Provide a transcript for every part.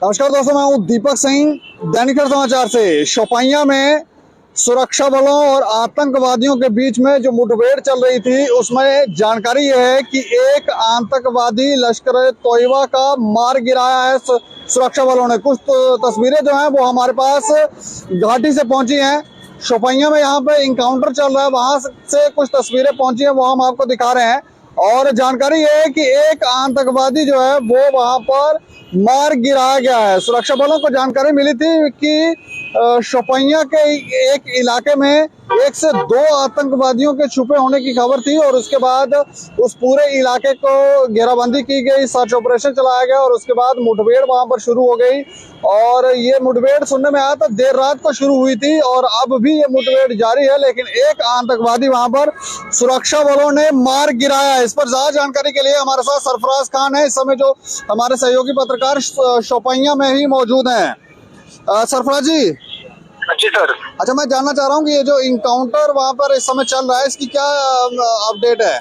नमस्कार दोस्तों, मैं हूं दीपक सिंह। दैनिक समाचार से शोपियां में सुरक्षा बलों और आतंकवादियों के बीच में जो मुठभेड़ चल रही थी, उसमें जानकारी यह है कि एक आतंकवादी लश्कर तोयबा का मार गिराया है सुरक्षा बलों ने। कुछ तस्वीरें जो हैं वो हमारे पास घाटी से पहुंची हैं। शोपियां में यहाँ पे इनकाउंटर चल रहा है, वहां से कुछ तस्वीरें पहुंची हैं, वो हम आपको दिखा रहे हैं। और जानकारी यह है कि एक आतंकवादी जो है वो वहां पर मार गिराया गया है। सुरक्षा बलों को जानकारी मिली थी कि शोपियां के एक इलाके में 1 से 2 आतंकवादियों के छुपे होने की खबर थी और उसके बाद उस पूरे इलाके को घेराबंदी की गई, सर्च ऑपरेशन चलाया गया और उसके बाद मुठभेड़ वहां पर शुरू हो गई। और ये मुठभेड़ सुनने में आया था देर रात को शुरू हुई थी और अब भी ये मुठभेड़ जारी है, लेकिन एक आतंकवादी वहां पर सुरक्षा बलों ने मार गिराया है। इस पर ज्यादा जानकारी के लिए हमारे साथ सरफराज खान है, इस समय जो हमारे सहयोगी पत्रकार शोपियां में ही मौजूद हैं। सरफराज जी। जी सर। अच्छा, मैं जानना चाह रहा हूँ कि ये जो इनकाउंटर वहाँ पर इस समय चल रहा है, इसकी क्या अपडेट है?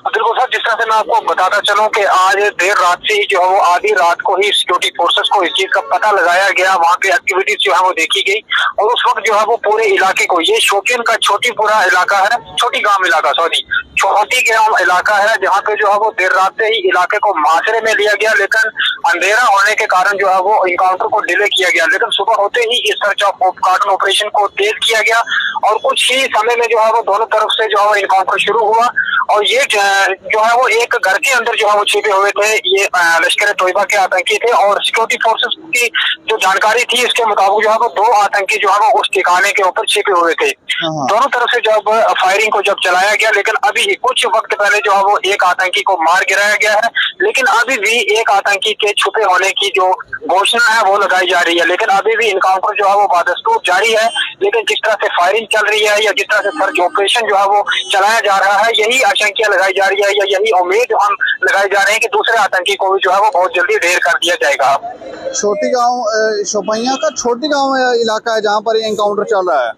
बिल्कुल सर, जिस तरह से मैं आपको बताता चलूं कि आज देर रात से ही जो है वो आधी रात को ही सिक्योरिटी फोर्सेस को इस चीज का पता लगाया गया, वहाँ पे एक्टिविटीज जो है वो देखी गई और उस वक्त जो है वो पूरे इलाके को, ये शोपियां का छोटीपुरा इलाका है, छोटी गांव इलाका, छोटी गांव इलाका है, जहाँ पे जो है वो देर रात से ही इलाके को मुहासरे में लिया गया, लेकिन अंधेरा होने के कारण जो है वो इनकाउंटर को डिले किया गया। लेकिन सुबह होते ही इस सर्च कार्टन ऑपरेशन को तेज किया गया और कुछ ही समय में जो है वो दोनों तरफ से जो है वो इनकाउंटर शुरू हुआ और ये जो है वो एक घर के अंदर जो है वो छिपे हुए थे। ये लश्कर तोयबा के आतंकी थे और सिक्योरिटी फोर्सेस की जो जानकारी थी इसके मुताबिक जो है वो 2 आतंकी जो है वो उस ठिकाने के ऊपर छिपे हुए थे। दोनों तरफ से जब फायरिंग को जब चलाया गया, लेकिन अभी कुछ वक्त पहले जो है वो एक आतंकी को मार गिराया गया है, लेकिन अभी भी एक आतंकी के छुपे होने की जो घोषणा है वो लगाई जा रही है। लेकिन अभी भी इनकाउंटर जो है वो बदस्तूर जारी है। लेकिन जिस तरह से फायरिंग चल रही है या जिस तरह से सर्च ऑपरेशन जो है वो चलाया जा रहा है, यही आशंका लगाई जा रही है या यही उम्मीद हम लगाए जा रहे हैं कि दूसरे आतंकी को भी जो है वो बहुत जल्दी ढेर कर दिया जाएगा। छोटी गांव शोपियां का छोटी गांव इलाका है जहां पर ये इनकाउंटर चल रहा है।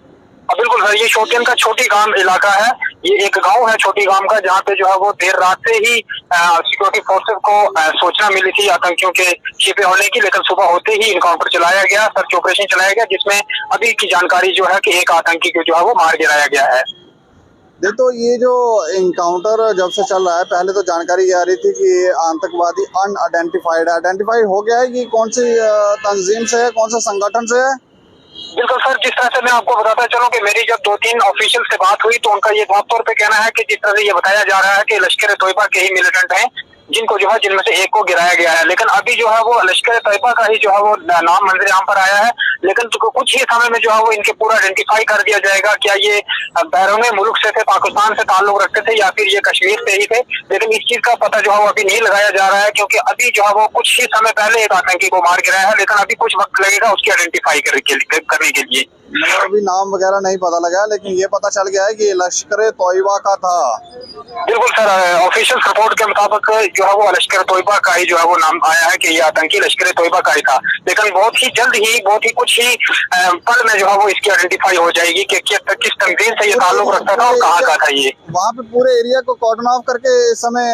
बिल्कुल सर, ये शोपियां का छोटी गांव इलाका है। ये एक गांव है छोटी गांव का, जहाँ पे जो है वो देर रात से ही सिक्योरिटी फोर्सेस को सूचना मिली थी आतंकियों के छिपे होने की, लेकिन सुबह होते ही इनकाउंटर चलाया गया, सर्च ऑपरेशन चलाया गया, जिसमें अभी की जानकारी जो है कि एक आतंकी को जो है वो मार गिराया गया है। तो ये जो इनकाउंटर जब से चल रहा है, पहले तो जानकारी आ रही थी कि आतंकवादी आइडेंटिफाइड हो गया है कि कौन सी तंजीम से है, कौन सा संगठन से है? बिल्कुल सर, जिस तरह से मैं आपको बताता चलूं कि मेरी जब 2-3 ऑफिशियल से बात हुई तो उनका ये साफ तौर पे कहना है कि जिस तरह से ये बताया जा रहा है कि लश्कर तोयबा के ही मिलिटेंट हैं जिनको जो है जिनमें से एक को गिराया गया है। लेकिन अभी जो है वो लश्कर तोयबा का ही जो है वो नाम मंजर आम पर आया है, लेकिन कुछ ही समय में जो है वो इनके पूरा आइडेंटिफाई कर दिया जाएगा, क्या ये बैरून मुल्क से थे, पाकिस्तान से ताल्लुक रखते थे या फिर ये कश्मीर से ही थे। लेकिन इस चीज का पता जो है वो अभी नहीं लगाया जा रहा है, क्योंकि अभी जो है वो कुछ ही समय पहले एक आतंकी को मार गिराया है, लेकिन अभी कुछ वक्त लगेगा उसकी आइडेंटिफाई करने के लिए। अभी नाम वगैरह नहीं पता लगा, लेकिन ये पता चल गया है कि लश्कर तोयबा का था। बिल्कुल सर, ऑफिशियल रिपोर्ट के मुताबिक जो है वो लश्कर तोयबा का ही जो है वो नाम आया है कि ये आतंकी लश्कर तोयबा का ही था। लेकिन बहुत ही जल्द ही, बहुत ही कुछ ही पल में जो है वो इसकी आइडेंटिफाई हो जाएगी कि किस तंजीम से ये ताल्लुक रखता था और कहाँ का था ये। वहाँ पे पूरे एरिया को कॉर्डन ऑफ करके इस समय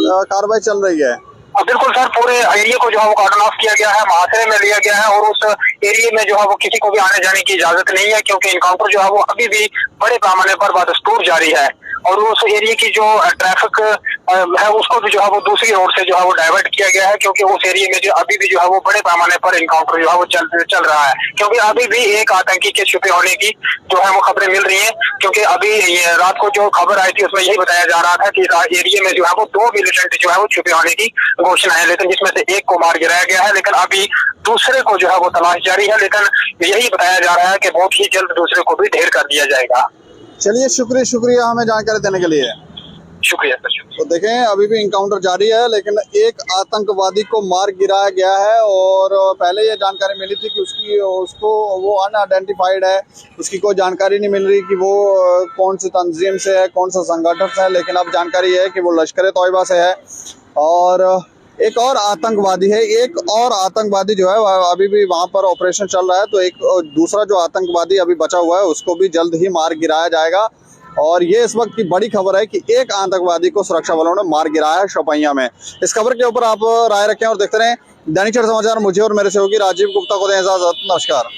कार्रवाई चल रही है। बिल्कुल सर, पूरे एरिया को जो है वो कॉर्डन ऑफ किया गया है, मुहासरे में लिया गया है और उस एरिया में जो है वो किसी को भी आने जाने की इजाजत नहीं है, क्योंकि इनकाउंटर जो है वो अभी भी बड़े पैमाने पर बदस्तूर जारी है और उस एरिया की जो ट्रैफिक है उसको भी जो है वो दूसरी रोड से जो है वो डाइवर्ट किया गया है, क्योंकि उस एरिया में जो अभी भी जो है वो बड़े पैमाने पर इनकाउंटर जो है वो चल रहा है, क्योंकि अभी भी एक आतंकी के छुपे होने की जो है वो खबरें मिल रही हैं। क्योंकि अभी रात को जो खबर आई थी उसमें यही बताया जा रहा था कि एरिया में जो है वो 2 मिलिटेंट जो है वो छुपे होने की घोषणा है, लेकिन जिसमें से एक को मार गिराया गया है, लेकिन अभी दूसरे को जो है वो तलाश जारी है। लेकिन यही बताया जा रहा है कि बहुत ही जल्द दूसरे को भी ढेर कर दिया जाएगा। चलिए, शुक्रिया हमें जानकारी देने के लिए। शुक्रिया सर। तो देखें, अभी भी इनकाउंटर जारी है, लेकिन एक आतंकवादी को मार गिराया गया है और पहले ये जानकारी मिली थी कि उसको वो अनआइडेंटिफाइड है, उसकी कोई जानकारी नहीं मिल रही कि वो कौन सी तंजीम से है, कौन सा संगठन से है। लेकिन अब जानकारी है कि वो लश्कर तोयबा से है और एक और आतंकवादी है। एक और आतंकवादी जो है अभी भी वहां पर ऑपरेशन चल रहा है, तो एक दूसरा जो आतंकवादी अभी बचा हुआ है उसको भी जल्द ही मार गिराया जाएगा। और ये इस वक्त की बड़ी खबर है कि एक आतंकवादी को सुरक्षा बलों ने मार गिराया है शोपियां में। इस खबर के ऊपर आप राय रखें और देखते रहें दैनिक सवेरा समाचार। मुझे और मेरे सहयोगी राजीव गुप्ता को दें इजाजत। नमस्कार।